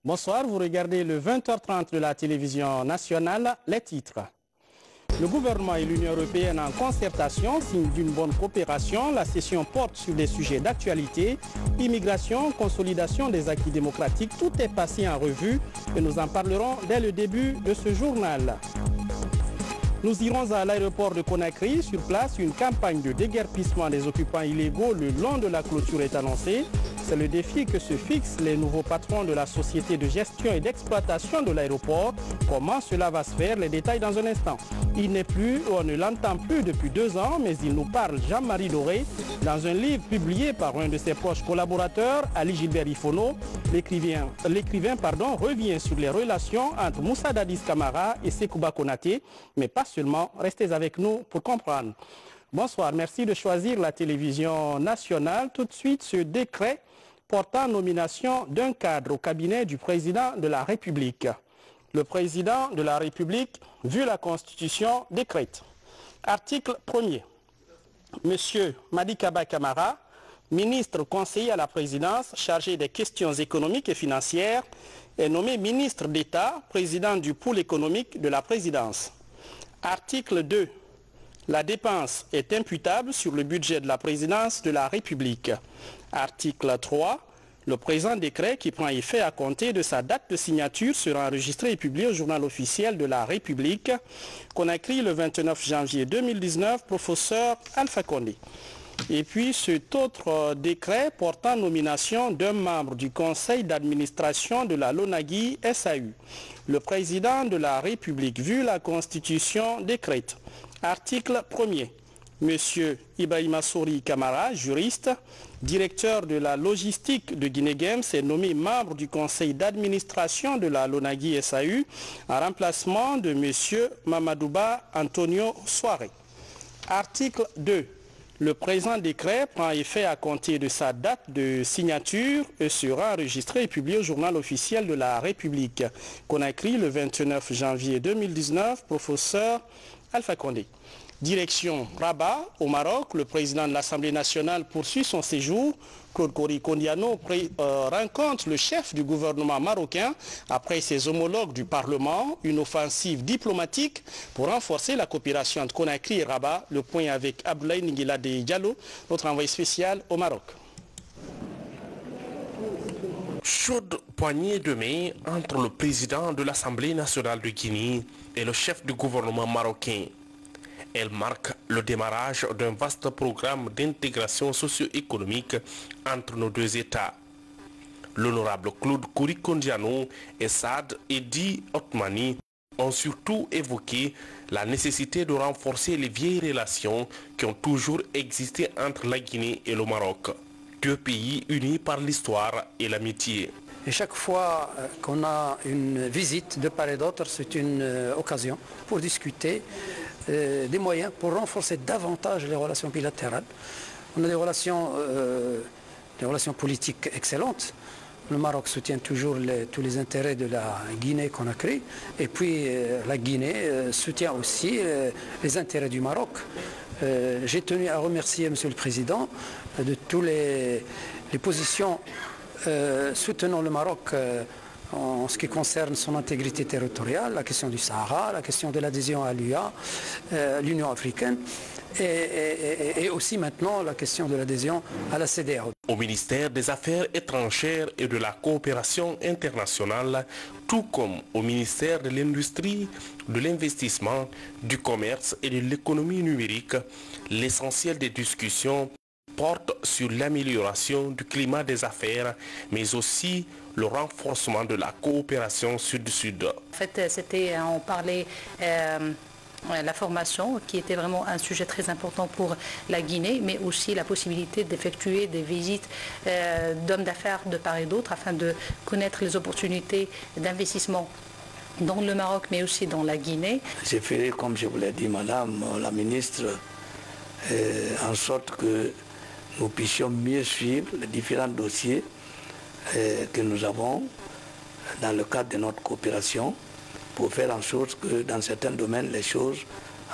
Bonsoir, vous regardez le 20h30 de la télévision nationale, les titres. Le gouvernement et l'Union européenne en concertation signent d'une bonne coopération. La session porte sur des sujets d'actualité, immigration, consolidation des acquis démocratiques. Tout est passé en revue et nous en parlerons dès le début de ce journal. Nous irons à l'aéroport de Conakry. Sur place, une campagne de déguerpissement des occupants illégaux le long de la clôture est annoncée. C'est le défi que se fixent les nouveaux patrons de la société de gestion et d'exploitation de l'aéroport. Comment cela va se faire? Les détails dans un instant. Il n'est plus, on ne l'entend plus depuis 2 ans, mais il nous parle Jean-Marie Doré dans un livre publié par un de ses proches collaborateurs, Ali Gilbert Ifono. L'écrivain revient sur les relations entre Moussa Dadis Camara et Sekouba Konaté, mais pas seulement. Restez avec nous pour comprendre. Bonsoir, merci de choisir la télévision nationale. Tout de suite, ce décret portant nomination d'un cadre au cabinet du président de la République. Le président de la République, vu la Constitution, décrète. Article 1er. Monsieur Madi Kaba Camara, ministre conseiller à la présidence chargé des questions économiques et financières, est nommé ministre d'État, président du pôle économique de la présidence. Article 2. La dépense est imputable sur le budget de la présidence de la République. Article 3. Le présent décret qui prend effet à compter de sa date de signature sera enregistré et publié au journal officiel de la République. Conakry le 29 janvier 2019, professeur Alpha Condé. Et puis cet autre décret portant nomination d'un membre du conseil d'administration de la Lonagui SAU. Le président de la République, vu la Constitution, décrète. Article 1er. Monsieur Ibrahima Sori Camara, juriste, directeur de la logistique de Guinée-Games, est nommé membre du conseil d'administration de la Lonagui SAU en remplacement de monsieur Mamadouba Antonio Soare. Article 2. Le présent décret prend effet à compter de sa date de signature et sera enregistré et publié au journal officiel de la République. Conakry le 29 janvier 2019, professeur Alpha Condé. Direction Rabat, au Maroc, le président de l'Assemblée nationale poursuit son séjour. Claude Kori Kondiano rencontre le chef du gouvernement marocain après ses homologues du Parlement, une offensive diplomatique pour renforcer la coopération entre Conakry et Rabat. Le point avec Abdoulaye Ningilade Diallo, notre envoyé spécial au Maroc. Chaude poignée de main entre le président de l'Assemblée nationale de Guinée et le chef du gouvernement marocain. Elle marque le démarrage d'un vaste programme d'intégration socio-économique entre nos deux États. L'honorable Claude Kori Kondiano et Saad Edi Otmani ont surtout évoqué la nécessité de renforcer les vieilles relations qui ont toujours existé entre la Guinée et le Maroc, deux pays unis par l'histoire et l'amitié. Et chaque fois qu'on a une visite de part et d'autre, c'est une occasion pour discuter des moyens pour renforcer davantage les relations bilatérales. On a des relations politiques excellentes. Le Maroc soutient toujours tous les intérêts de la Guinée-Conakry. Et puis la Guinée soutient aussi les intérêts du Maroc. J'ai tenu à remercier M. le Président de toutes les positions soutenant le Maroc en ce qui concerne son intégrité territoriale, la question du Sahara, la question de l'adhésion à l'UA, l'Union africaine, et aussi maintenant la question de l'adhésion à la CEDEAO. Au ministère des Affaires étrangères et de la coopération internationale, tout comme au ministère de l'Industrie, de l'Investissement, du Commerce et de l'Économie numérique, l'essentiel des discussions porte sur l'amélioration du climat des affaires, mais aussi le renforcement de la coopération sud-sud. En fait, on parlait la formation, qui était vraiment un sujet très important pour la Guinée, mais aussi la possibilité d'effectuer des visites d'hommes d'affaires de part et d'autre, afin de connaître les opportunités d'investissement dans le Maroc, mais aussi dans la Guinée. J'ai fait, comme je vous l'ai dit, Madame la ministre, en sorte que nous puissions mieux suivre les différents dossiers que nous avons dans le cadre de notre coopération pour faire en sorte que dans certains domaines, les choses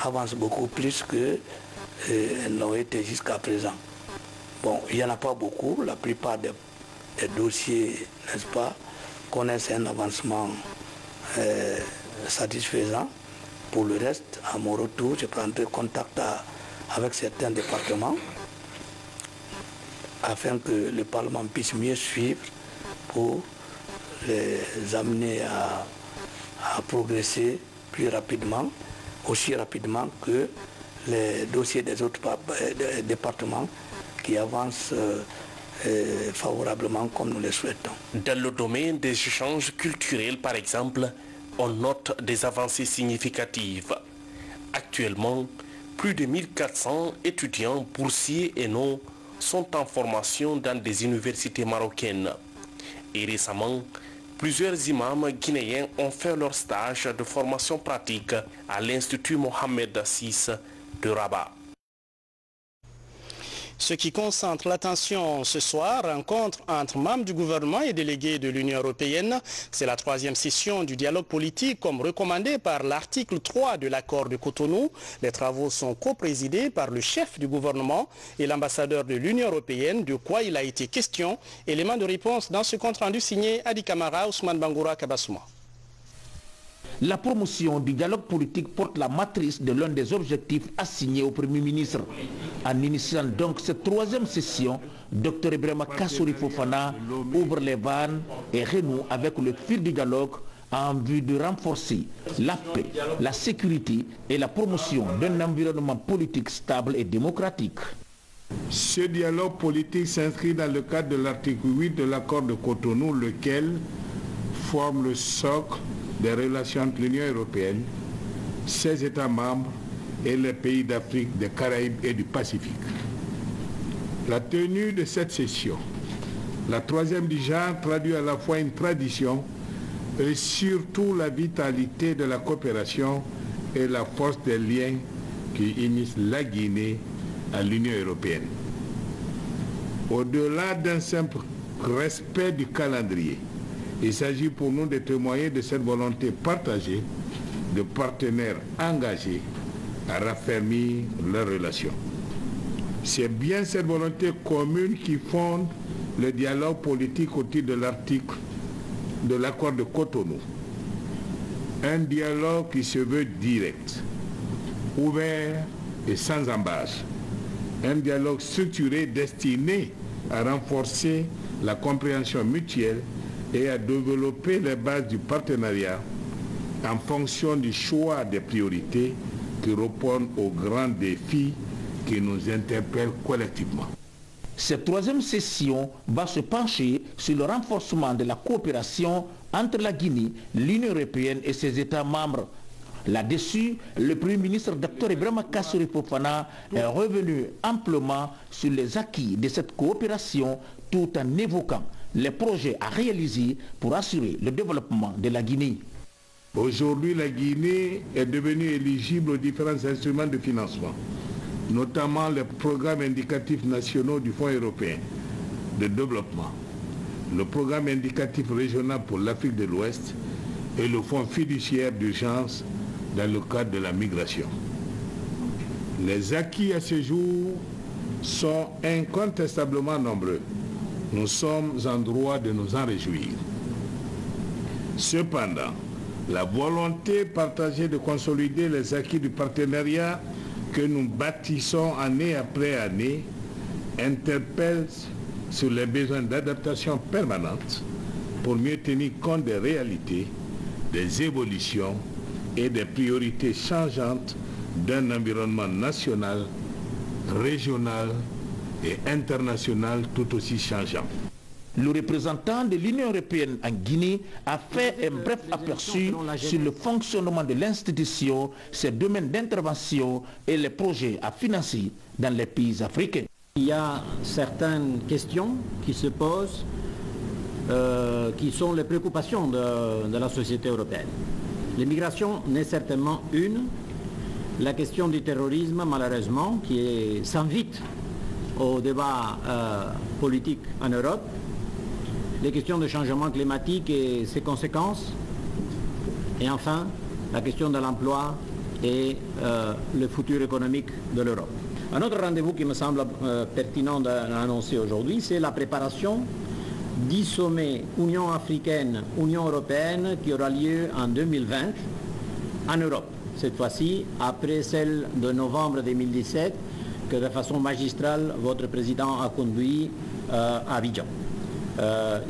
avancent beaucoup plus qu'elles l'ont été jusqu'à présent. Bon, il n'y en a pas beaucoup. La plupart des dossiers, n'est-ce pas, connaissent un avancement satisfaisant. Pour le reste, à mon retour, je prendrai contact avec certains départements afin que le Parlement puisse mieux suivre pour les amener à progresser plus rapidement, aussi rapidement que les dossiers des autres départements qui avancent favorablement comme nous le souhaitons. Dans le domaine des échanges culturels, par exemple, on note des avancées significatives. Actuellement, plus de 1400 étudiants boursiers et non sont en formation dans des universités marocaines. Et récemment, plusieurs imams guinéens ont fait leur stage de formation pratique à l'Institut Mohamed VI de Rabat. Ce qui concentre l'attention ce soir, rencontre entre membres du gouvernement et délégués de l'Union européenne. C'est la 3e session du dialogue politique comme recommandé par l'article 3 de l'accord de Cotonou. Les travaux sont co-présidés par le chef du gouvernement et l'ambassadeur de l'Union européenne. De quoi il a été question? Élément de réponse dans ce compte rendu signé Adi Kamara, Ousmane Bangoura, Kabassouma. La promotion du dialogue politique porte la matrice de l'un des objectifs assignés au Premier ministre. En initiant donc cette 3e session, Dr Ibrahima Kassory Fofana ouvre les vannes et renoue avec le fil du dialogue en vue de renforcer la paix, la sécurité et la promotion d'un environnement politique stable et démocratique. Ce dialogue politique s'inscrit dans le cadre de l'article 8 de l'accord de Cotonou, lequel forme le socle des relations entre l'Union européenne, ses États membres et les pays d'Afrique, des Caraïbes et du Pacifique. La tenue de cette session, la 3e du genre, traduit à la fois une tradition et surtout la vitalité de la coopération et la force des liens qui unissent la Guinée à l'Union européenne. Au-delà d'un simple respect du calendrier, il s'agit pour nous de témoigner de cette volonté partagée de partenaires engagés à raffermir leurs relations. C'est bien cette volonté commune qui fonde le dialogue politique au titre de l'article de l'accord de Cotonou. Un dialogue qui se veut direct, ouvert et sans embâche. Un dialogue structuré destiné à renforcer la compréhension mutuelle et à développer les bases du partenariat en fonction du choix des priorités qui répondent aux grands défis qui nous interpellent collectivement. Cette 3e session va se pencher sur le renforcement de la coopération entre la Guinée, l'Union européenne et ses États membres. Là-dessus, le Premier ministre Dr Ibrahima Kassory Fofana est revenu amplement sur les acquis de cette coopération tout en évoquant les projets à réaliser pour assurer le développement de la Guinée. Aujourd'hui, la Guinée est devenue éligible aux différents instruments de financement, notamment les programmes indicatifs nationaux du Fonds européen de développement, le programme indicatif régional pour l'Afrique de l'Ouest et le Fonds fiduciaire d'urgence dans le cadre de la migration. Les acquis à ce jour sont incontestablement nombreux. Nous sommes en droit de nous en réjouir. Cependant, la volonté partagée de consolider les acquis du partenariat que nous bâtissons année après année interpelle sur les besoins d'adaptation permanente pour mieux tenir compte des réalités, des évolutions et des priorités changeantes d'un environnement national, régional et international tout aussi changeant. Le représentant de l'Union européenne en Guinée a fait un bref aperçu sur le fonctionnement de l'institution, ses domaines d'intervention et les projets à financer dans les pays africains. Il y a certaines questions qui se posent, qui sont les préoccupations de la société européenne. L'immigration n'est certainement une. La question du terrorisme, malheureusement, qui s'invite au débat politique en Europe. les questions de changement climatique et ses conséquences. Et enfin, la question de l'emploi et le futur économique de l'Europe. Un autre rendez-vous qui me semble pertinent d'annoncer aujourd'hui, c'est la préparation du sommet Union africaine-Union européenne qui aura lieu en 2020 en Europe. Cette fois-ci, après celle de novembre 2017, que de façon magistrale, votre président a conduit à Abidjan.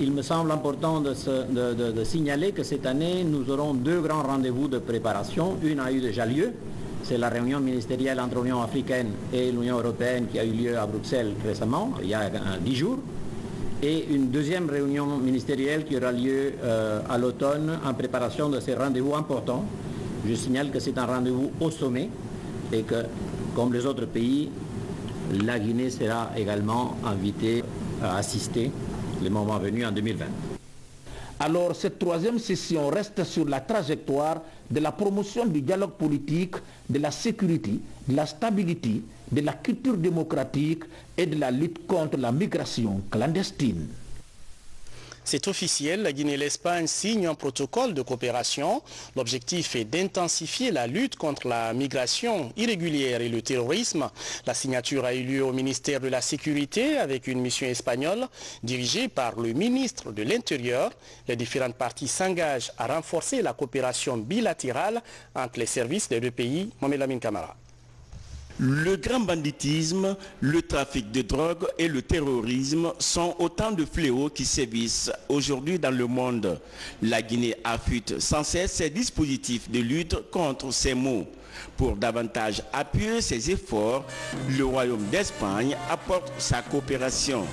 Il me semble important de signaler que cette année, nous aurons deux grands rendez-vous de préparation. Une a eu déjà lieu, c'est la réunion ministérielle entre l'Union africaine et l'Union européenne qui a eu lieu à Bruxelles récemment, il y a 10 jours. Et une deuxième réunion ministérielle qui aura lieu à l'automne en préparation de ces rendez-vous importants. Je signale que c'est un rendez-vous au sommet et que, comme les autres pays, la Guinée sera également invitée à assister le moment venu en 2020. Alors, cette troisième session reste sur la trajectoire de la promotion du dialogue politique, de la sécurité, de la stabilité, de la culture démocratique et de la lutte contre la migration clandestine. C'est officiel, la Guinée et l'Espagne signent un protocole de coopération. L'objectif est d'intensifier la lutte contre la migration irrégulière et le terrorisme. La signature a eu lieu au ministère de la Sécurité avec une mission espagnole dirigée par le ministre de l'Intérieur. Les différentes parties s'engagent à renforcer la coopération bilatérale entre les services des deux pays. Mohamed Lamine Camara. Le grand banditisme, le trafic de drogue et le terrorisme sont autant de fléaux qui sévissent aujourd'hui dans le monde. La Guinée affûte sans cesse ses dispositifs de lutte contre ces maux. Pour davantage appuyer ses efforts, le Royaume d'Espagne apporte sa coopération.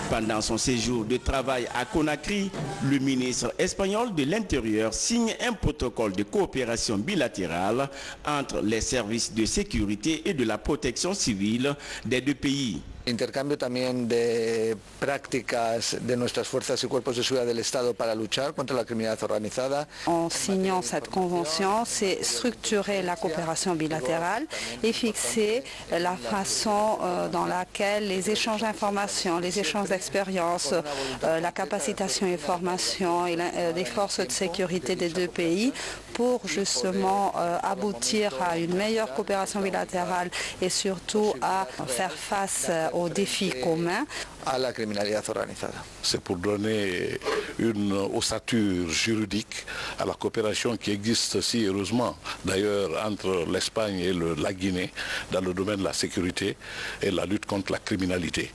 Pendant son séjour de travail à Conakry, le ministre espagnol de l'Intérieur signe un protocole de coopération bilatérale entre les services de sécurité et de la protection civile des deux pays. Intercambio también de prácticas de nuestras fuerzas y cuerpos de seguridad del Estado para luchar contra la criminalidad organizada. En signant cette convention, c'est structurer la coopération bilatérale et fixer la façon dans laquelle les échanges d'informations, les échanges d'expériences, la capacitation et formation et les forces de sécurité des deux pays pour justement aboutir à une meilleure coopération bilatérale et surtout à faire face aux défis communs. À la criminalité organisée. C'est pour donner une ossature juridique à la coopération qui existe si heureusement d'ailleurs entre l'Espagne et la Guinée dans le domaine de la sécurité et la lutte contre la criminalité.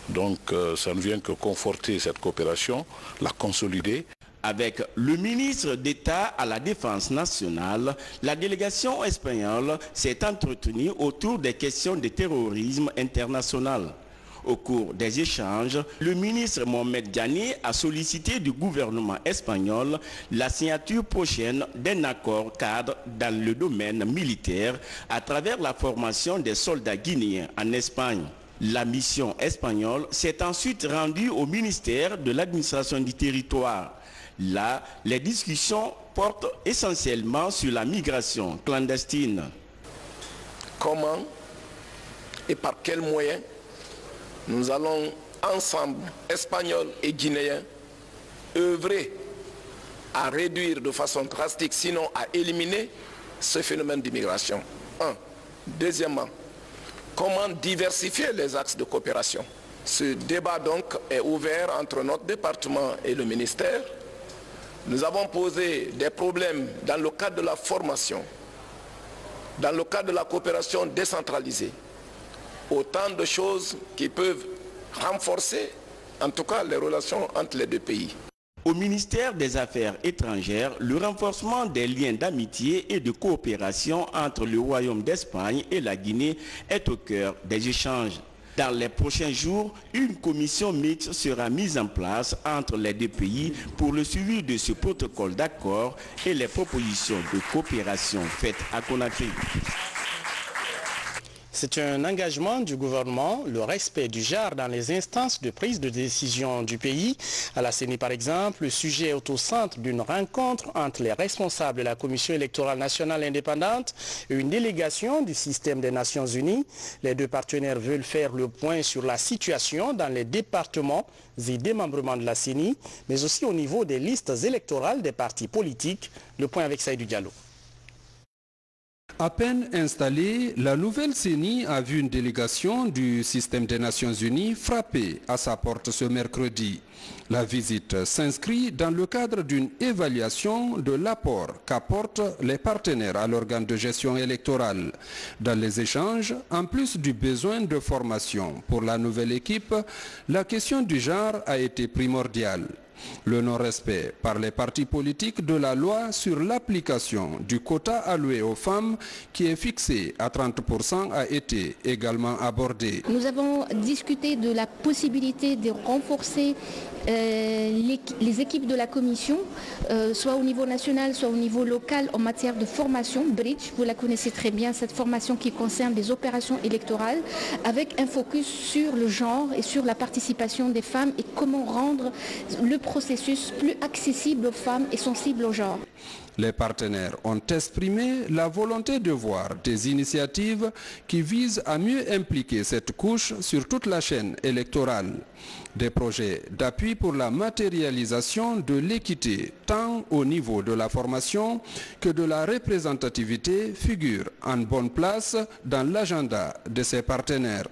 Donc ça ne vient que conforter cette coopération, la consolider. Avec le ministre d'État à la Défense nationale, la délégation espagnole s'est entretenue autour des questions de terrorisme international. Au cours des échanges, le ministre Mohamed Diané a sollicité du gouvernement espagnol la signature prochaine d'un accord cadre dans le domaine militaire à travers la formation des soldats guinéens en Espagne. La mission espagnole s'est ensuite rendue au ministère de l'administration du territoire. Là, les discussions portent essentiellement sur la migration clandestine. Comment et par quels moyens nous allons ensemble, Espagnols et Guinéens, œuvrer à réduire de façon drastique, sinon à éliminer ce phénomène d'immigration. Deuxièmement, comment diversifier les axes de coopération? Ce débat donc est ouvert entre notre département et le ministère. Nous avons posé des problèmes dans le cadre de la formation, dans le cadre de la coopération décentralisée. Autant de choses qui peuvent renforcer, en tout cas, les relations entre les deux pays. Au ministère des Affaires étrangères, le renforcement des liens d'amitié et de coopération entre le Royaume d'Espagne et la Guinée est au cœur des échanges. Dans les prochains jours, une commission mixte sera mise en place entre les deux pays pour le suivi de ce protocole d'accord et les propositions de coopération faites à Conakry. C'est un engagement du gouvernement, le respect du genre dans les instances de prise de décision du pays. À la CENI par exemple, le sujet est au centre d'une rencontre entre les responsables de la Commission électorale nationale indépendante et une délégation du système des Nations Unies. Les deux partenaires veulent faire le point sur la situation dans les départements et démembrements de la CENI, mais aussi au niveau des listes électorales des partis politiques. Le point avec Saïdou Diallo. À peine installée, la nouvelle CENI a vu une délégation du système des Nations Unies frapper à sa porte ce mercredi. La visite s'inscrit dans le cadre d'une évaluation de l'apport qu'apportent les partenaires à l'organe de gestion électorale. Dans les échanges, en plus du besoin de formation pour la nouvelle équipe, la question du genre a été primordiale. Le non-respect par les partis politiques de la loi sur l'application du quota alloué aux femmes qui est fixé à 30% a été également abordé. Nous avons discuté de la possibilité de renforcer les équipes de la Commission, soit au niveau national, soit au niveau local en matière de formation. Bridge, vous la connaissez très bien, cette formation qui concerne les opérations électorales, avec un focus sur le genre et sur la participation des femmes et comment rendre le processus plus accessible aux femmes et sensible au genre. Les partenaires ont exprimé la volonté de voir des initiatives qui visent à mieux impliquer cette couche sur toute la chaîne électorale. Des projets d'appui pour la matérialisation de l'équité, tant au niveau de la formation que de la représentativité, figurent en bonne place dans l'agenda de ces partenaires.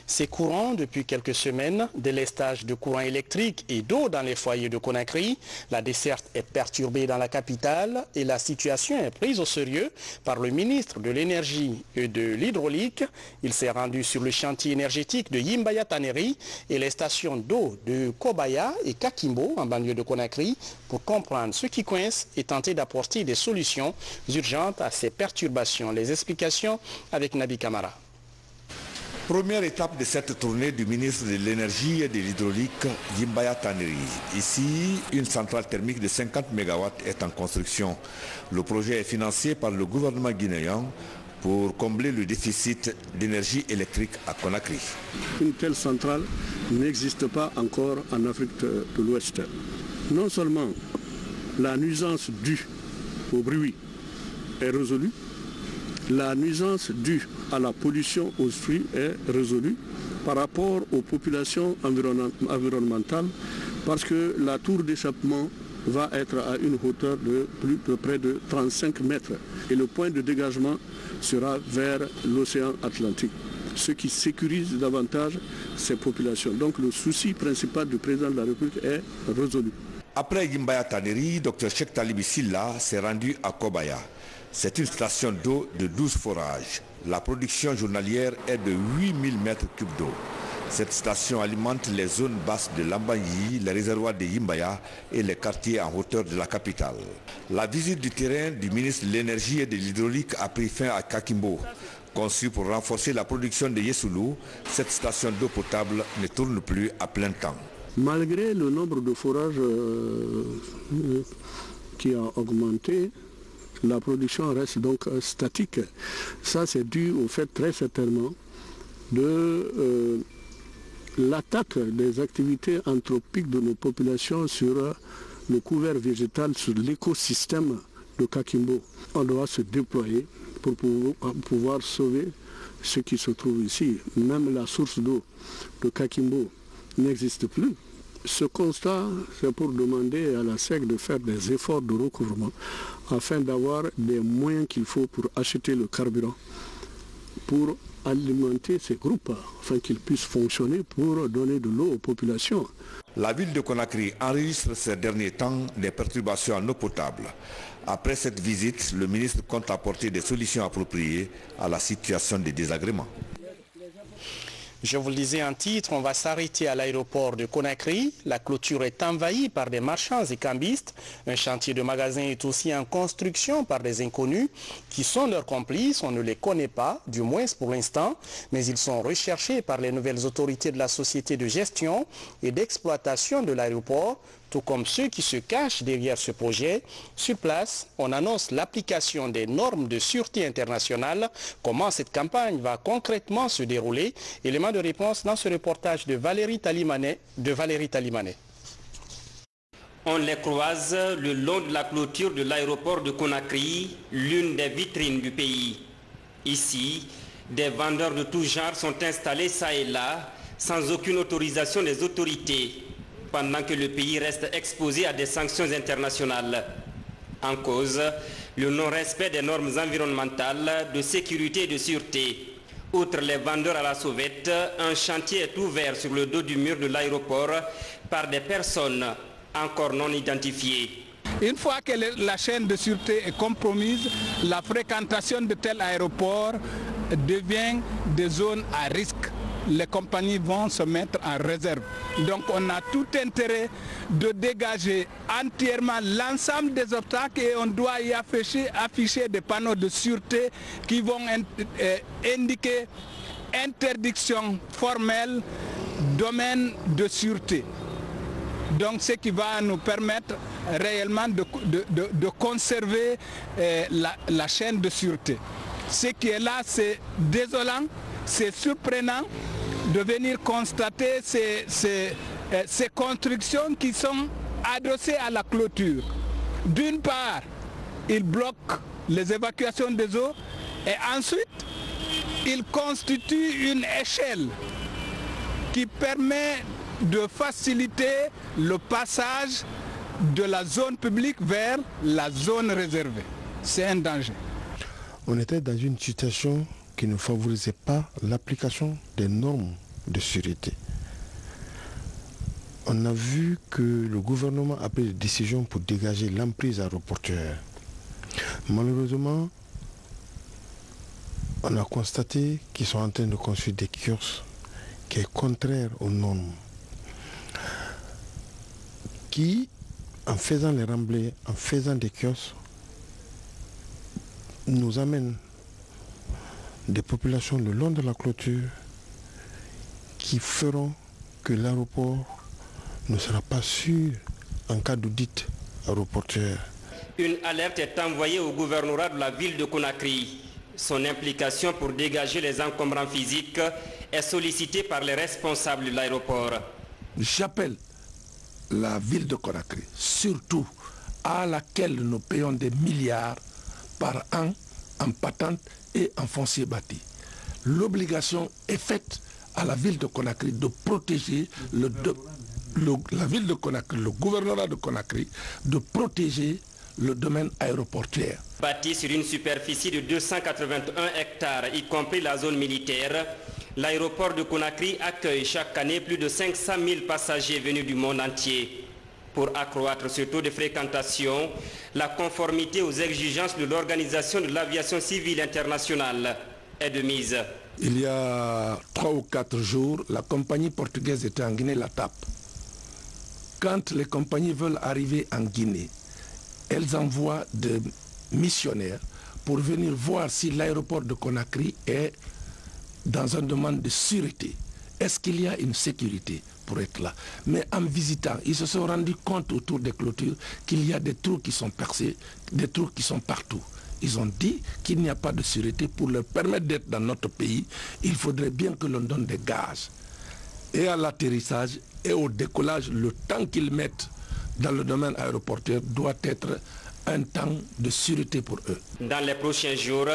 C'est courant depuis quelques semaines, délestage de courant électrique et d'eau dans les foyers de Conakry. La desserte est perturbée dans la capitale et la situation est prise au sérieux par le ministre de l'Énergie et de l'Hydraulique. Il s'est rendu sur le chantier énergétique de Yimbaya Taneri et les stations d'eau de Kobaya et Kakimbo en banlieue de Conakry pour comprendre ce qui coince et tenter d'apporter des solutions urgentes à ces perturbations. Les explications avec Nabi Kamara. Première étape de cette tournée du ministre de l'Énergie et de l'Hydraulique, Yimbaya Taneri. Ici, une centrale thermique de 50 MW est en construction. Le projet est financé par le gouvernement guinéen pour combler le déficit d'énergie électrique à Conakry. Une telle centrale n'existe pas encore en Afrique de l'Ouest. Non seulement la nuisance due au bruit est résolue, la nuisance due à la pollution aux fruits est résolue par rapport aux populations environnementales parce que la tour d'échappement va être à une hauteur de près de 35 mètres et le point de dégagement sera vers l'océan Atlantique, ce qui sécurise davantage ces populations. Donc le souci principal du président de la République est résolu. Après Yimbaya Taneri, Dr Cheikh Talibi Silla s'est rendu à Kobaya. C'est une station d'eau de 12 forages. La production journalière est de 8000 mètres cubes d'eau. Cette station alimente les zones basses de Lambanyi, les réservoirs de Yimbaya et les quartiers en hauteur de la capitale. La visite du terrain du ministre de l'Énergie et de l'Hydraulique a pris fin à Kakimbo. Conçue pour renforcer la production de Yesoulou, cette station d'eau potable ne tourne plus à plein temps. Malgré le nombre de forages qui a augmenté, la production reste donc statique. Ça, c'est dû au fait très certainement de l'attaque des activités anthropiques de nos populations sur le couvert végétal, sur l'écosystème de Kakimbo. On doit se déployer pour pouvoir sauver ce qui se trouve ici. Même la source d'eau de Kakimbo n'existe plus. Ce constat, c'est pour demander à la SEC de faire des efforts de recouvrement afin d'avoir des moyens qu'il faut pour acheter le carburant, pour alimenter ces groupes, afin qu'ils puissent fonctionner pour donner de l'eau aux populations. La ville de Conakry enregistre ces derniers temps des perturbations en eau potable. Après cette visite, le ministre compte apporter des solutions appropriées à la situation des désagréments. Je vous le disais en titre, on va s'arrêter à l'aéroport de Conakry. La clôture est envahie par des marchands et cambistes. Un chantier de magasin est aussi en construction par des inconnus qui sont leurs complices. On ne les connaît pas, du moins pour l'instant, mais ils sont recherchés par les nouvelles autorités de la société de gestion et d'exploitation de l'aéroport tout comme ceux qui se cachent derrière ce projet. Sur place, on annonce l'application des normes de sûreté internationale. Comment cette campagne va concrètement se dérouler? Élément de réponse dans ce reportage de Valérie Talimanet. On les croise le long de la clôture de l'aéroport de Conakry, l'une des vitrines du pays. Ici, des vendeurs de tout genre sont installés ça et là, sans aucune autorisation des autorités, pendant que le pays reste exposé à des sanctions internationales. En cause, le non-respect des normes environnementales, de sécurité et de sûreté. Outre les vendeurs à la sauvette, un chantier est ouvert sur le dos du mur de l'aéroport par des personnes encore non identifiées. Une fois que la chaîne de sûreté est compromise, la fréquentation de tel aéroport devient des zones à risque. Les compagnies vont se mettre en réserve. Donc on a tout intérêt de dégager entièrement l'ensemble des obstacles et on doit y afficher des panneaux de sûreté qui vont indiquer interdiction formelle, domaine de sûreté. Donc ce qui va nous permettre réellement de conserver la chaîne de sûreté. Ce qui est là, c'est désolant, c'est surprenant de venir constater ces constructions qui sont adossées à la clôture. D'une part, ils bloquent les évacuations des eaux et ensuite, ils constituent une échelle qui permet de faciliter le passage de la zone publique vers la zone réservée. C'est un danger. On était dans une situation qui ne favorisait pas l'application des normes de sûreté. On a vu que le gouvernement a pris des décisions pour dégager l'emprise aéroportuaire. Malheureusement, on a constaté qu'ils sont en train de construire des kiosques qui est contraire aux normes, qui, en faisant les remblais, en faisant des kiosques, nous amènent des populations le long de la clôture qui feront que l'aéroport ne sera pas sûr en cas d'audit aéroportuaire. Une alerte est envoyée au gouvernorat de la ville de Conakry. Son implication pour dégager les encombrants physiques est sollicitée par les responsables de l'aéroport. J'appelle la ville de Conakry, surtout à laquelle nous payons des milliards par an en patente et en foncier bâti. L'obligation est faite à la ville de Conakry de protéger la ville de Conakry, le gouvernorat de Conakry, de protéger le domaine aéroportuaire. Bâti sur une superficie de 281 hectares, y compris la zone militaire, l'aéroport de Conakry accueille chaque année plus de 500 000 passagers venus du monde entier. Pour accroître ce taux de fréquentation, la conformité aux exigences de l'Organisation de l'aviation civile internationale est de mise. Il y a 3 ou 4 jours, la compagnie portugaise était en Guinée, la TAP. Quand les compagnies veulent arriver en Guinée, elles envoient des missionnaires pour venir voir si l'aéroport de Conakry est dans une demande de sûreté. Est-ce qu'il y a une sécurité pour être là? Mais en visitant, ils se sont rendus compte autour des clôtures qu'il y a des trous qui sont percés, des trous qui sont partout. Ils ont dit qu'il n'y a pas de sûreté. Pour leur permettre d'être dans notre pays, il faudrait bien que l'on donne des gages. Et à l'atterrissage et au décollage, le temps qu'ils mettent dans le domaine aéroportuaire doit être un temps de sûreté pour eux. Dans les prochains jours,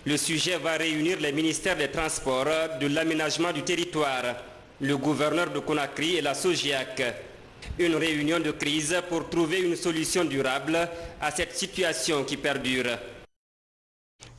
le sujet va réunir les ministères des Transports, de l'aménagement du territoire, le gouverneur de Conakry et la SOGIAC. Une réunion de crise pour trouver une solution durable à cette situation qui perdure.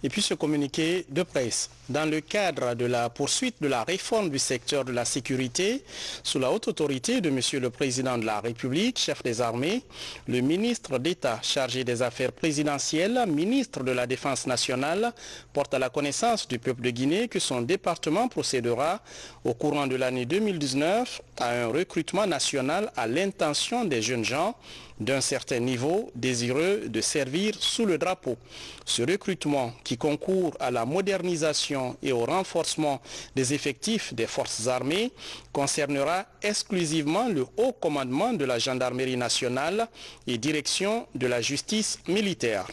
Et puis ce communiqué de presse. Dans le cadre de la poursuite de la réforme du secteur de la sécurité, sous la haute autorité de M. le Président de la République, chef des armées, le ministre d'État chargé des affaires présidentielles, ministre de la Défense nationale, porte à la connaissance du peuple de Guinée que son département procédera au courant de l'année 2019 à un recrutement national à l'intention des jeunes gens d'un certain niveau désireux de servir sous le drapeau. Ce recrutement qui concourt à la modernisation et au renforcement des effectifs des forces armées concernera exclusivement le haut commandement de la gendarmerie nationale et direction de la justice militaire.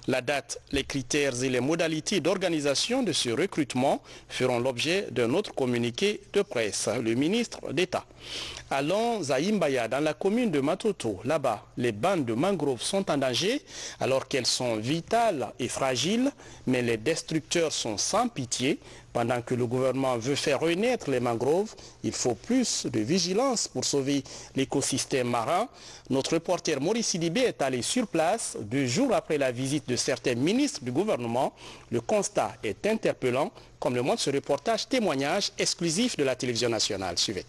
La date, les critères et les modalités d'organisation de ce recrutement feront l'objet d'un autre communiqué de presse. Le ministre d'État. Allons à Imbaya, dans la commune de Matoto. Là-bas, les bandes de mangroves sont en danger alors qu'elles sont vitales et fragiles, mais les destructeurs sont sans pitié. Pendant que le gouvernement veut faire renaître les mangroves, il faut plus de vigilance pour sauver l'écosystème marin. Notre reporter Maurice Sidibé est allé sur place 2 jours après la visite de certains ministres du gouvernement. Le constat est interpellant, comme le montre ce reportage témoignage exclusif de la télévision nationale. Suivez.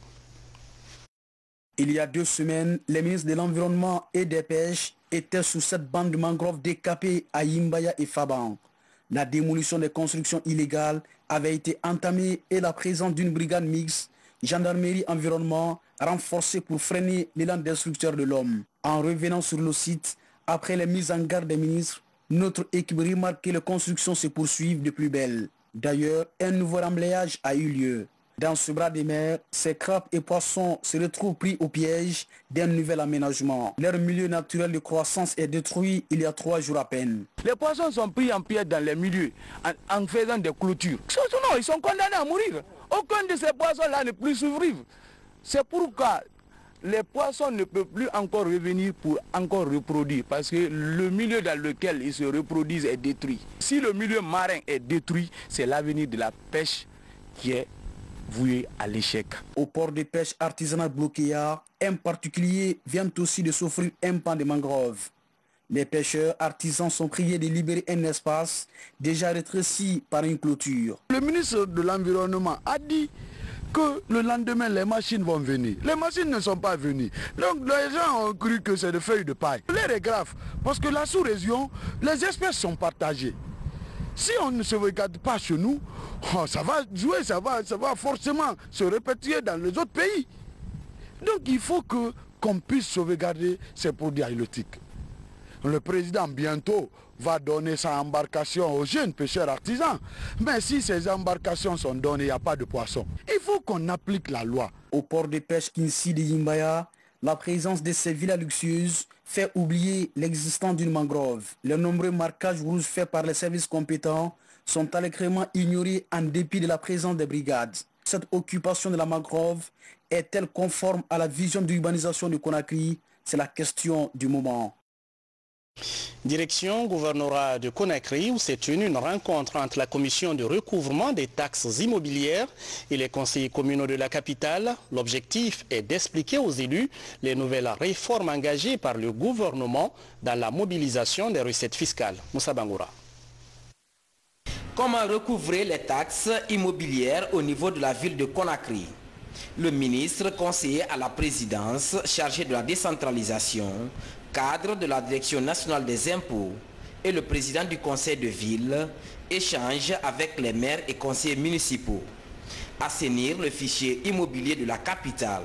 Il y a 2 semaines, les ministres de l'Environnement et des Pêches étaient sous cette bande de mangroves décapées à Imbaya et Faban. La démolition des constructions illégales avait été entamée et la présence d'une brigade mixte, gendarmerie environnement, renforcée pour freiner l'élan destructeur de l'homme. En revenant sur le site, après les mises en garde des ministres, notre équipe remarque que les constructions se poursuivent de plus belle. D'ailleurs, un nouveau remblayage a eu lieu. Dans ce bras de mer, ces crabes et poissons se retrouvent pris au piège d'un nouvel aménagement. Leur milieu naturel de croissance est détruit il y a 3 jours à peine. Les poissons sont pris en piège dans les milieux en faisant des clôtures. Sinon, ils sont condamnés à mourir. Aucun de ces poissons-là ne peut survivre. C'est pourquoi les poissons ne peuvent plus encore revenir pour encore reproduire parce que le milieu dans lequel ils se reproduisent est détruit. Si le milieu marin est détruit, c'est l'avenir de la pêche qui est voué à l'échec. Au port de pêche artisanal Bloquéa, un particulier vient aussi de s'offrir un pan de mangrove. Les pêcheurs artisans sont priés de libérer un espace déjà rétréci par une clôture. Le ministre de l'Environnement a dit que le lendemain les machines vont venir. Les machines ne sont pas venues. Donc les gens ont cru que c'est des feuilles de paille. L'air est grave parce que la sous-région, les espèces sont partagées. Si on ne se regarde pas chez nous, ça va jouer, ça va forcément se répéter dans les autres pays. Donc il faut qu'on puisse sauvegarder ces produits halieutiques. Le président bientôt va donner sa embarcation aux jeunes pêcheurs artisans. Mais si ces embarcations sont données, il n'y a pas de poissons. Il faut qu'on applique la loi. Au port de pêche Kinsi de Imbaya, la présence de ces villas luxueuses fait oublier l'existence d'une mangrove. Les nombreux marquages rouges faits par les services compétents sont allègrement ignorés en dépit de la présence des brigades. Cette occupation de la mangrove est-elle conforme à la vision d'urbanisation de Conakry? C'est la question du moment. Direction gouvernorat de Conakry où s'est tenue une rencontre entre la commission de recouvrement des taxes immobilières et les conseillers communaux de la capitale. L'objectif est d'expliquer aux élus les nouvelles réformes engagées par le gouvernement dans la mobilisation des recettes fiscales. Moussa Bangoura. Comment recouvrer les taxes immobilières au niveau de la ville de Conakry? Le ministre conseiller à la présidence chargé de la décentralisation, cadre de la Direction nationale des impôts et le président du conseil de ville échangent avec les maires et conseillers municipaux. Assainir le fichier immobilier de la capitale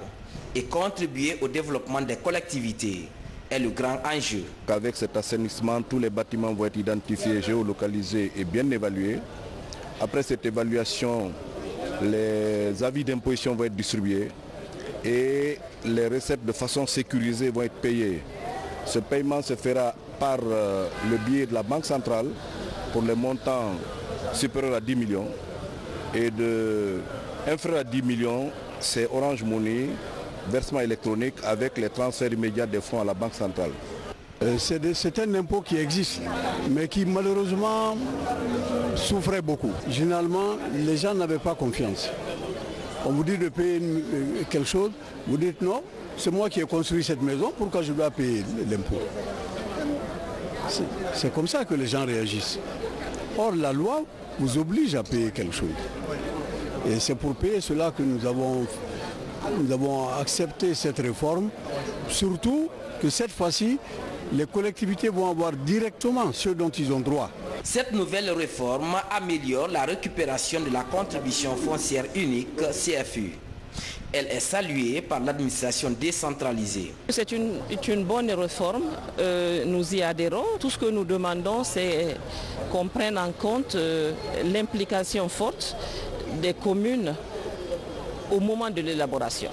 et contribuer au développement des collectivités est le grand enjeu. Avec cet assainissement, tous les bâtiments vont être identifiés, géolocalisés et bien évalués. Après cette évaluation, les avis d'imposition vont être distribués et les recettes de façon sécurisée vont être payées. Ce paiement se fera par le biais de la Banque centrale pour les montants supérieurs à 10 millions. Et inférieur à 10 millions, c'est Orange Money, versement électronique avec les transferts immédiats des fonds à la Banque centrale. C'est un impôt qui existe, mais qui malheureusement souffrait beaucoup. Généralement, les gens n'avaient pas confiance. On vous dit de payer quelque chose, vous dites non, c'est moi qui ai construit cette maison, pourquoi je dois payer l'impôt? C'est comme ça que les gens réagissent. Or, la loi vous oblige à payer quelque chose. Et c'est pour payer cela que nous avons accepté cette réforme, surtout que cette fois-ci, les collectivités vont avoir directement ce dont ils ont droit. Cette nouvelle réforme améliore la récupération de la contribution foncière unique CFU. Elle est saluée par l'administration décentralisée. C'est une bonne réforme, nous y adhérons. Tout ce que nous demandons, c'est qu'on prenne en compte l'implication forte des communes au moment de l'élaboration.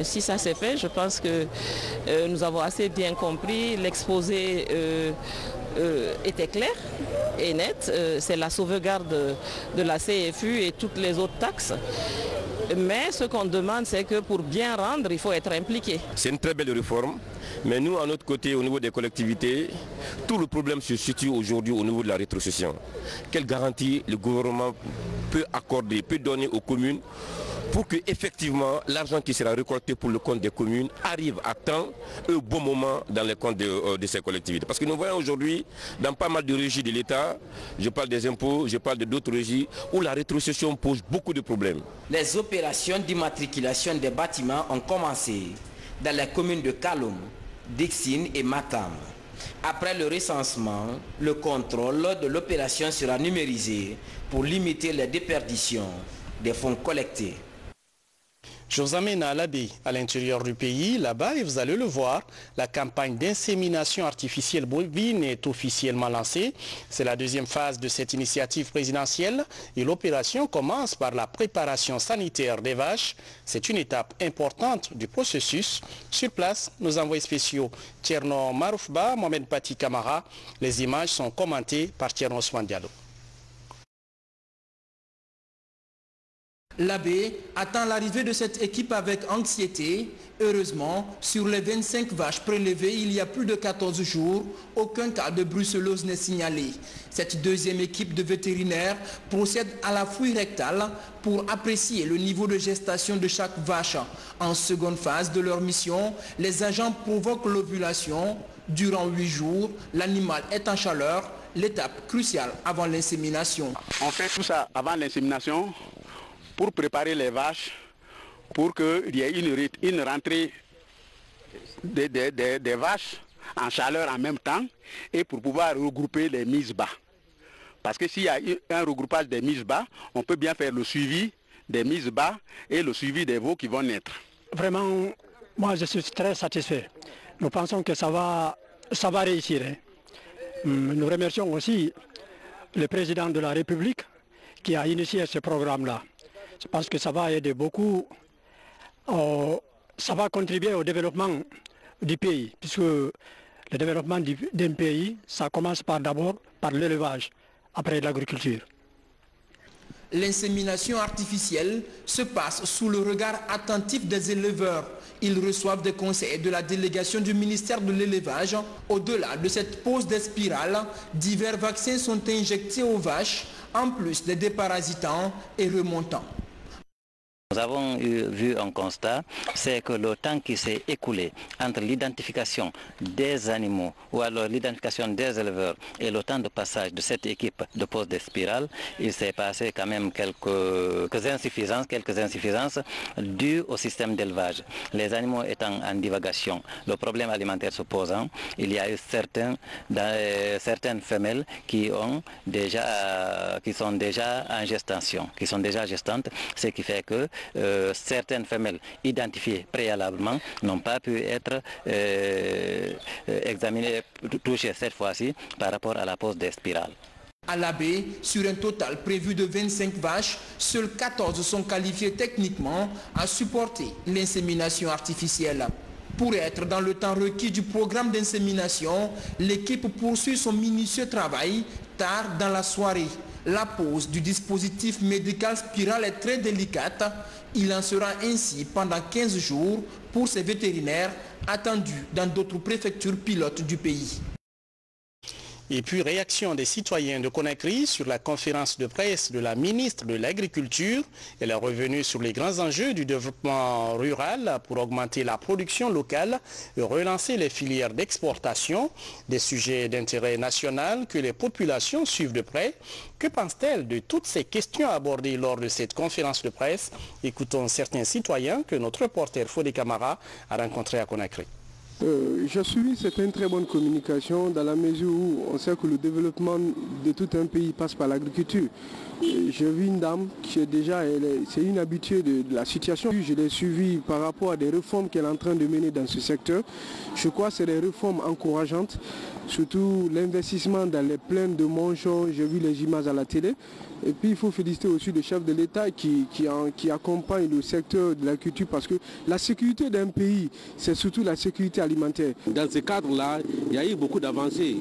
Si ça s'est fait, je pense que nous avons assez bien compris, l'exposé était clair et net, c'est la sauvegarde de la CFU et toutes les autres taxes. Mais ce qu'on demande, c'est que pour bien rendre, il faut être impliqué. C'est une très belle réforme, mais nous, à notre côté, au niveau des collectivités, tout le problème se situe aujourd'hui au niveau de la rétrocession. Quelle garantie le gouvernement peut accorder, peut donner aux communes pour que effectivement l'argent qui sera récolté pour le compte des communes arrive à temps et au bon moment dans les comptes de ces collectivités. Parce que nous voyons aujourd'hui dans pas mal de régies de l'État, je parle des impôts, je parle d'autres régies, où la rétrocession pose beaucoup de problèmes. Les opérations d'immatriculation des bâtiments ont commencé dans les communes de Kaloum, Dixine et Matam. Après le recensement, le contrôle de l'opération sera numérisé pour limiter les déperditions des fonds collectés. Je vous amène à l'Abbé, à l'intérieur du pays. Là-bas, et vous allez le voir, la campagne d'insémination artificielle bovine est officiellement lancée. C'est la deuxième phase de cette initiative présidentielle et l'opération commence par la préparation sanitaire des vaches. C'est une étape importante du processus. Sur place, nos envoyés spéciaux Tcherno Maroufba, Mohamed Pati Kamara. Les images sont commentées par Tcherno Ousmane Diallo. L'Abbé attend l'arrivée de cette équipe avec anxiété. Heureusement, sur les 25 vaches prélevées il y a plus de 14 jours, aucun cas de brucellose n'est signalé. Cette deuxième équipe de vétérinaires procède à la fouille rectale pour apprécier le niveau de gestation de chaque vache. En seconde phase de leur mission, les agents provoquent l'ovulation. Durant 8 jours, l'animal est en chaleur, l'étape cruciale avant l'insémination. On fait tout ça avant l'insémination pour préparer les vaches, pour qu'il y ait une rentrée des vaches en chaleur en même temps et pour pouvoir regrouper les mises bas. Parce que s'il y a un regroupage des mises bas, on peut bien faire le suivi des mises bas et le suivi des veaux qui vont naître. Vraiment, moi je suis très satisfait. Nous pensons que ça va réussir. Hein. Nous remercions aussi le président de la République qui a initié ce programme-là. Je pense que ça va aider beaucoup, ça va contribuer au développement du pays, puisque le développement d'un pays, ça commence d'abord par l'élevage, après l'agriculture. L'insémination artificielle se passe sous le regard attentif des éleveurs. Ils reçoivent des conseils de la délégation du ministère de l'élevage. Au-delà de cette pose des spirales, divers vaccins sont injectés aux vaches, en plus des déparasitants et remontants. Nous avons vu un constat, c'est que le temps qui s'est écoulé entre l'identification des animaux ou alors l'identification des éleveurs et le temps de passage de cette équipe de pose des spirales, il s'est passé quand même quelques insuffisances dues au système d'élevage. Les animaux étant en divagation, le problème alimentaire se posant, il y a eu certaines femelles qui sont déjà en gestation, qui sont déjà gestantes, ce qui fait que certaines femelles identifiées préalablement n'ont pas pu être examinées, touchées cette fois-ci par rapport à la pose des spirales. À l'Abbé, sur un total prévu de 25 vaches, seules 14 sont qualifiées techniquement à supporter l'insémination artificielle. Pour être dans le temps requis du programme d'insémination, l'équipe poursuit son minutieux travail tard dans la soirée. La pose du dispositif médical spiral est très délicate. Il en sera ainsi pendant 15 jours pour ces vétérinaires attendus dans d'autres préfectures pilotes du pays. Et puis, réaction des citoyens de Conakry sur la conférence de presse de la ministre de l'Agriculture. Elle est revenue sur les grands enjeux du développement rural pour augmenter la production locale et relancer les filières d'exportation, des sujets d'intérêt national que les populations suivent de près. Que pense-t-elle de toutes ces questions abordées lors de cette conférence de presse? Écoutons certains citoyens que notre reporter Fodé Camara a rencontrés à Conakry. J'ai suivi une très bonne communication dans la mesure où on sait que le développement de tout un pays passe par l'agriculture. J'ai vu une dame qui est déjà, c'est une habituée de la situation. Je l'ai suivie par rapport à des réformes qu'elle est en train de mener dans ce secteur. Je crois que c'est des réformes encourageantes, surtout l'investissement dans les plaines de Monchon, j'ai vu les images à la télé. Et puis il faut féliciter aussi le chef de l'État qui accompagne le secteur de la culture parce que la sécurité d'un pays, c'est surtout la sécurité alimentaire. Dans ce cadre-là, il y a eu beaucoup d'avancées.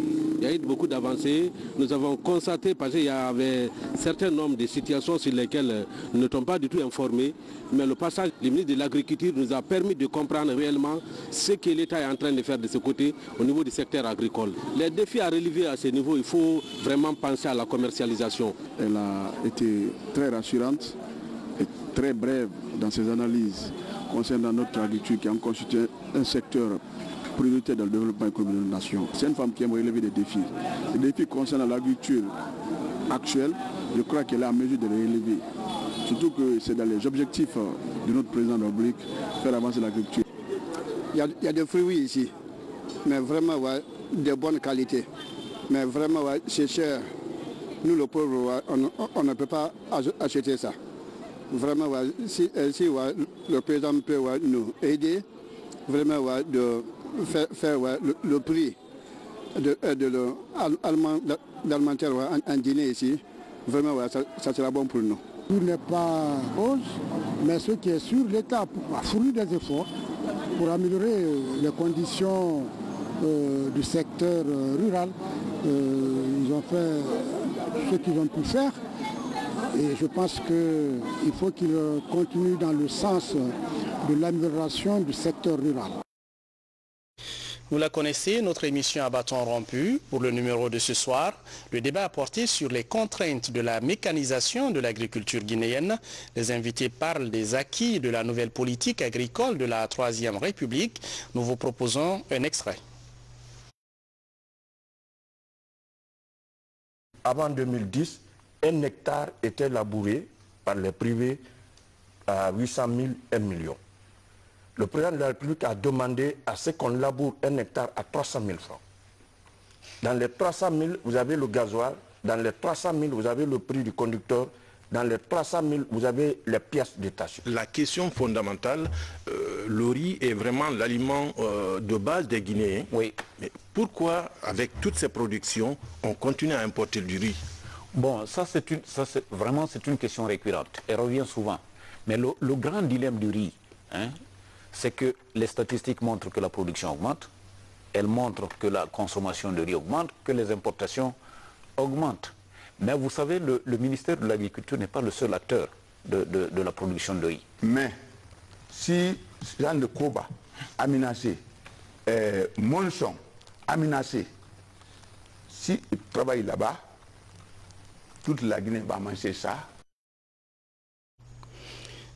Nous avons constaté, parce qu'il y avait un certain nombre de situations sur lesquelles nous ne sommes pas du tout informés, mais le passage du ministre de l'Agriculture nous a permis de comprendre réellement ce que l'État est en train de faire de ce côté au niveau du secteur agricole. Les défis à relever à ce niveau, il faut vraiment penser à la commercialisation. Elle a été très rassurante et très brève dans ses analyses concernant notre agriculture qui en constitue un secteur prioritaire dans le développement économique de la nation. C'est une femme qui aime relever des défis. Les défis concernant l'agriculture actuelle, je crois qu'elle est en mesure de les relever. Surtout que c'est dans les objectifs de notre président de la République, faire avancer l'agriculture. Il y a des fruits ici, mais vraiment de bonne qualité. Mais vraiment c'est cher. Nous, le pauvre, on ne peut pas acheter ça. Vraiment, si le président peut nous aider, vraiment de faire le prix de l'alimentaire en Guinée ici, vraiment, ça sera bon pour nous. Tout n'est pas rose, mais ce qui est sûr, l'État a fourni des efforts pour améliorer les conditions du secteur rural. Ils ont fait ce qu'ils ont pu faire et je pense qu'il faut qu'ils continuent dans le sens de l'amélioration du secteur rural. Vous la connaissez, notre émission à bâton rompu. Pour le numéro de ce soir, le débat a porté sur les contraintes de la mécanisation de l'agriculture guinéenne. Les invités parlent des acquis de la nouvelle politique agricole de la Troisième République. Nous vous proposons un extrait. Avant 2010, un hectare était labouré par les privés à 800 000, 1 million. Le président de la République a demandé à ce qu'on laboure un hectare à 300 000 francs. Dans les 300 000, vous avez le gasoil. Dans les 300 000, vous avez le prix du conducteur. Dans les 300 000, vous avez les pièces détachées. La question fondamentale, le riz est vraiment l'aliment de base des Guinéens. Oui. Mais pourquoi, avec toutes ces productions, on continue à importer du riz? Bon, c'est une question récurrente. Elle revient souvent. Mais le grand dilemme du riz, c'est que les statistiques montrent que la production augmente, elles montrent que la consommation de riz augmente, que les importations augmentent. Mais vous savez, le ministère de l'Agriculture n'est pas le seul acteur de la production de riz. Mais si Jean de Koba, Aminacé, Monchon, Aminacé, s'ils travaillent là-bas, toute la Guinée va manger ça.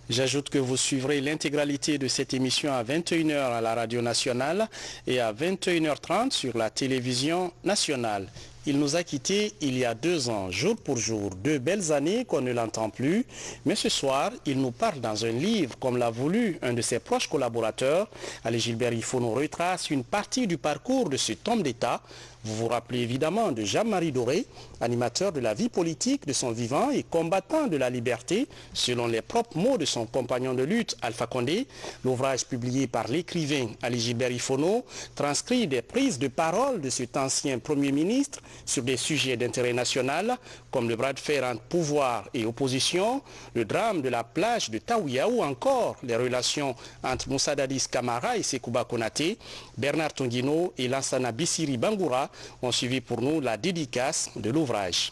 J'ajoute que vous suivrez l'intégralité de cette émission à 21 h à la radio nationale et à 21 h 30 sur la télévision nationale. Il nous a quittés il y a 2 ans, jour pour jour, 2 belles années qu'on ne l'entend plus. Mais ce soir, il nous parle dans un livre, comme l'a voulu un de ses proches collaborateurs. Ali Gilbert Ifono retrace une partie du parcours de cet homme d'État. Vous vous rappelez évidemment de Jean-Marie Doré, animateur de la vie politique de son vivant et combattant de la liberté, selon les propres mots de son compagnon de lutte, Alpha Condé. L'ouvrage publié par l'écrivain Ali Gilbert Ifono transcrit des prises de parole de cet ancien Premier ministre sur des sujets d'intérêt national, comme le bras de fer entre pouvoir et opposition, le drame de la plage de Taouia ou encore les relations entre Moussa Dadis Camara et Sekouba Konaté. Bernard Tonguino et Lansana Bissiri Bangoura ont suivi pour nous la dédicace de l'ouvrage.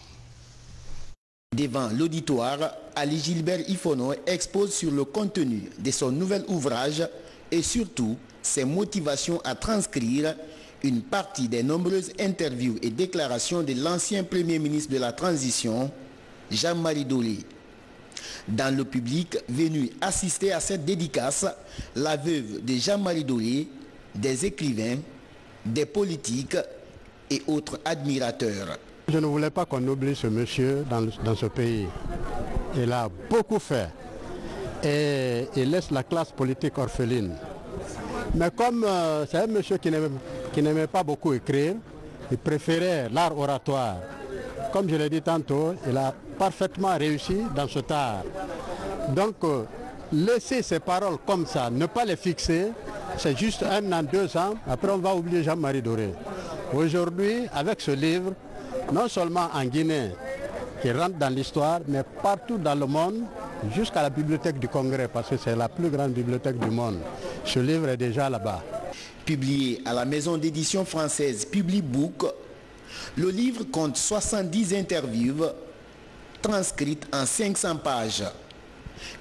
Devant l'auditoire, Ali Gilbert Ifono expose sur le contenu de son nouvel ouvrage et surtout ses motivations à transcrire une partie des nombreuses interviews et déclarations de l'ancien Premier ministre de la Transition, Jean-Marie Doré. Dans le public venu assister à cette dédicace, la veuve de Jean-Marie Doré, des écrivains, des politiques et autres admirateurs. Je ne voulais pas qu'on oublie ce monsieur dans ce pays. Il a beaucoup fait et il laisse la classe politique orpheline. Mais comme c'est un monsieur qui n'aimait pas beaucoup écrire, il préférait l'art oratoire. Comme je l'ai dit tantôt, il a parfaitement réussi dans cet art. Donc, laisser ces paroles comme ça, ne pas les fixer, c'est juste 1 an, 2 ans, après on va oublier Jean-Marie Doré. Aujourd'hui, avec ce livre, non seulement en Guinée, qui rentre dans l'histoire, mais partout dans le monde, jusqu'à la bibliothèque du Congrès, parce que c'est la plus grande bibliothèque du monde. Ce livre est déjà là-bas. Publié à la maison d'édition française Publibook, le livre compte 70 interviews transcrites en 500 pages.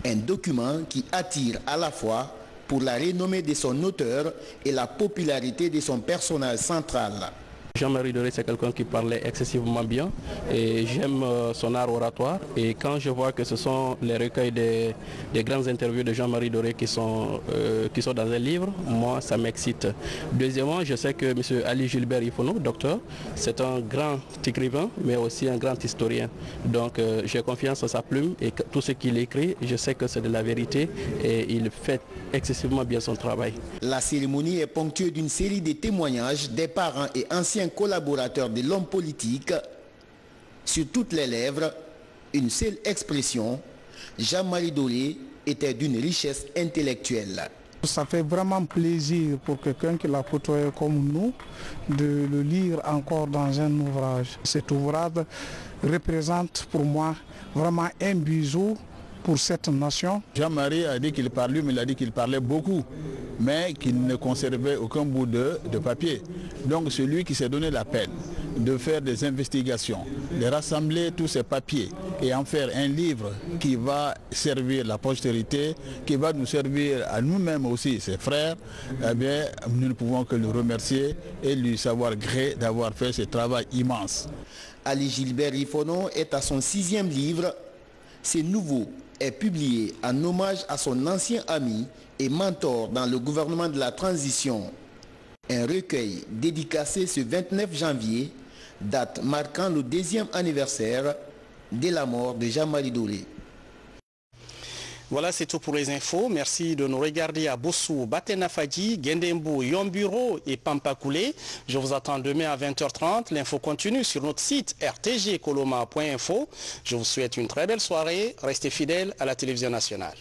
Un document qui attire à la fois pour la renommée de son auteur et la popularité de son personnage central. Jean-Marie Doré, c'est quelqu'un qui parlait excessivement bien et j'aime son art oratoire. Et quand je vois que ce sont les recueils des grandes interviews de Jean-Marie Doré qui sont dans un livre, moi ça m'excite. Deuxièmement, je sais que M. Ali Gilbert Ifono, docteur, c'est un grand écrivain mais aussi un grand historien. Donc j'ai confiance en sa plume et tout ce qu'il écrit, je sais que c'est de la vérité et il fait excessivement bien son travail. La cérémonie est ponctuée d'une série de témoignages des parents et anciens collaborateurs de l'homme politique. Sur toutes les lèvres, une seule expression: Jean-Marie Doré était d'une richesse intellectuelle. Ça fait vraiment plaisir pour quelqu'un qui l'a côtoyé comme nous de le lire encore dans un ouvrage. Cet ouvrage représente pour moi vraiment un bijou pour cette nation. Jean-Marie a dit qu'il parlait, mais il a dit qu'il parlait beaucoup, mais qu'il ne conservait aucun bout de papier. Donc celui qui s'est donné la peine de faire des investigations, de rassembler tous ces papiers et en faire un livre qui va servir la postérité, qui va nous servir à nous-mêmes aussi, ses frères, eh bien, nous ne pouvons que le remercier et lui savoir gré d'avoir fait ce travail immense. Ali Gilbert Ifono est à son 6e livre. C'est nouveau, est publié en hommage à son ancien ami et mentor dans le gouvernement de la transition. Un recueil dédicacé ce 29 janvier, date marquant le 2e anniversaire de la mort de Jean-Marie Doré. Voilà, c'est tout pour les infos. Merci de nous regarder à Bossou, Batenafadji, Gendembo, Yomburo et Pampakoulé. Je vous attends demain à 20h30. L'info continue sur notre site rtgkoloma.info. Je vous souhaite une très belle soirée. Restez fidèles à la télévision nationale.